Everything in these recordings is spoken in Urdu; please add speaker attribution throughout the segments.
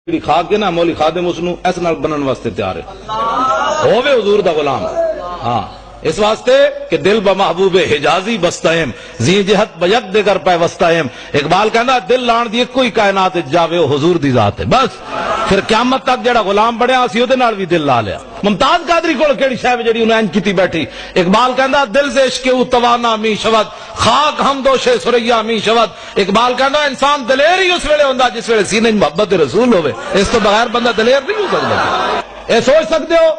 Speaker 1: کھا کے نا مولی خادم اس نو اس نال بنن واسطے تیار ہے ہووے حضور دا غلام. ہاں اس واسطے کہ دل بمحبوب حجازی بستائم زی جہت بیک دیگر پہ وستائم. اقبال کہندا دل لان دی کوئی کائنات جاوے او حضور دی ذات ہے. بس پھر قیامت تک جڑا غلام بنیا اسی اودے نال بھی دل لا لیا. ممتاز قادری کول کیڑی شے جڑی انہاں انج کیتی بیٹھی. اقبال کہندا دل سے عشق او توانا می شود خاک ہم دوش سریا می شود. اقبال کہندا انسان دلیر ہی اس ویلے ہوندا جس ویلے سینے محبت رسول ہوے. اس تو بغیر بندہ دلیر نہیں ہو سکتا. اے سوچ سکتے ہو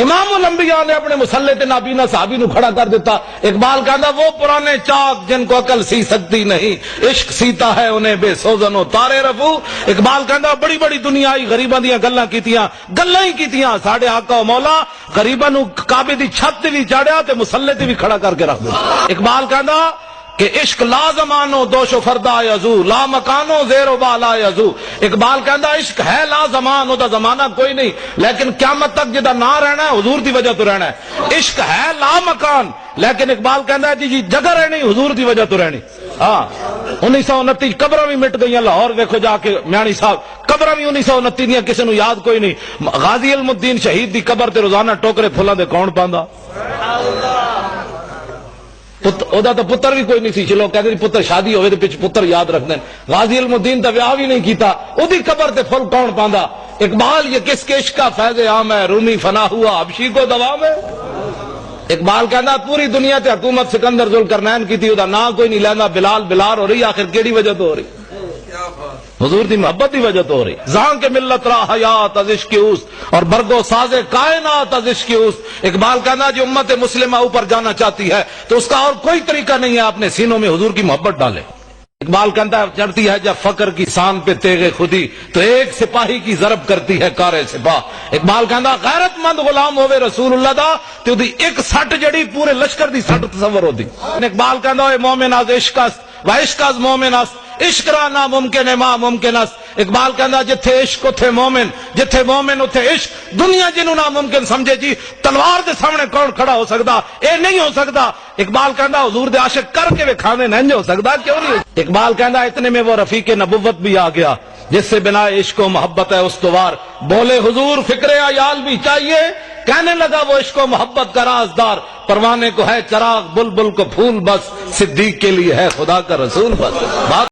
Speaker 1: امام الانبیاء نے اپنے مسلح تے نابینا صحابی نو کھڑا کر دیتا. اقبال کہندا وہ پرانے چاک جن کو عقل سی سکتی نہیں عشق سیتا ہے انہیں بے سوزن و تارے رفو. اقبال کہندا بڑی بڑی دنیا آئی غریباں دیاں گلاں کیتیاں گلاں ہی کیتیاں ساڈے آقا و مولا غریباں نو کعبے دی چھت تے وی چاڑیا تے مسلح تے وی کھڑا کر کے رکھ دتا. اقبال کہندا کہ عشق لا زمانو دوش و فردا یزو لا مکانو زیر و بالا یزو. اقبال کہندا عشق ہے لا زمان او دا زمانہ کوئی نہیں لیکن قیامت تک جدا نہ رہنا ہے حضور دی وجہ تو رہنا ہے. عشق ہے لا مکان لیکن اقبال کہندا ہے جی جگہ رہنی حضور دی وجہ تو رہنی. ہاں 1929 قبراں بھی مٹ گئیاں. لاہور ویکھو جا کے میانی صاحب قبراں بھی 1929 دیاں کسے نو یاد کوئی نہیں. غازی علم الدین شہید دی قبر تے روزانہ ٹوکرے پھلاں دے کون پاندا. اودا تو پتر بھی کوئی نہیں سی. چلو کہتے ہیں پتر شادی ہوئے تو پچھ پتر یاد رکھ دیں. غازی علم الدین تا بیاہ بھی نہیں کیتا اودی قبر تے پھل کون پاندا. اقبال یہ کس کے عشق کا فیض عام ہے رومی فنا ہوا حبشی کو دوام ہے. اقبال کہندا پوری دنیا تے حکومت سکندر ذوالقرنین کی تھی اودا نا کوئی نہیں لیندا بلال بلال ہو رہی آخر کیڑی وجہ تو ہو رہی حضور دی محبت دی وجہ تو ہو رہی. زان کے ملت را حیات از عشق اوس اور برگو ساز کائنات از عشق اوس. اقبال کہنا جو امت مسلمہ اوپر جانا چاہتی ہے تو اس کا اور کوئی طریقہ نہیں ہے اپنے سینوں میں حضور کی محبت ڈالے. اقبال کہتا چڑھتی ہے جب فقر کی سان پہ تیغ خودی تو ایک سپاہی کی ضرب کرتی ہے کار سپاہ. اقبال کہتا غیرت مند غلام ہوئے رسول اللہ دا تو دی ایک سٹ جڑی پورے لشکر دی سٹ تصور ہوتی. اقبال کہتا ہے مومن از عشق است و عشق از مومن است عشق را ناممکن ہے ما ممکن است. اقبال کہندا جتھے عشق اتھے مومن جتھے مومن اتھے عشق. دنیا جنوں ناممکن سمجھے جی تلوار دے سامنے کون کھڑا ہو سکتا اے نہیں ہو سکتا. اقبال کہندا حضور دے عاشق کر کے وکھاوے نہیں ہو سکتا کیوں نہیں. اقبال کہندا اتنے میں وہ رفیق نبوت بھی آ گیا جس سے بنا عشق و محبت ہے استوار. بولے حضور فکر عیال بھی چاہیے کہنے لگا وہ عشق و محبت کا رازدار. پروانے کو ہے چراغ بلبل کو پھول بس صدیق کے لیے ہے خدا کا رسول بس.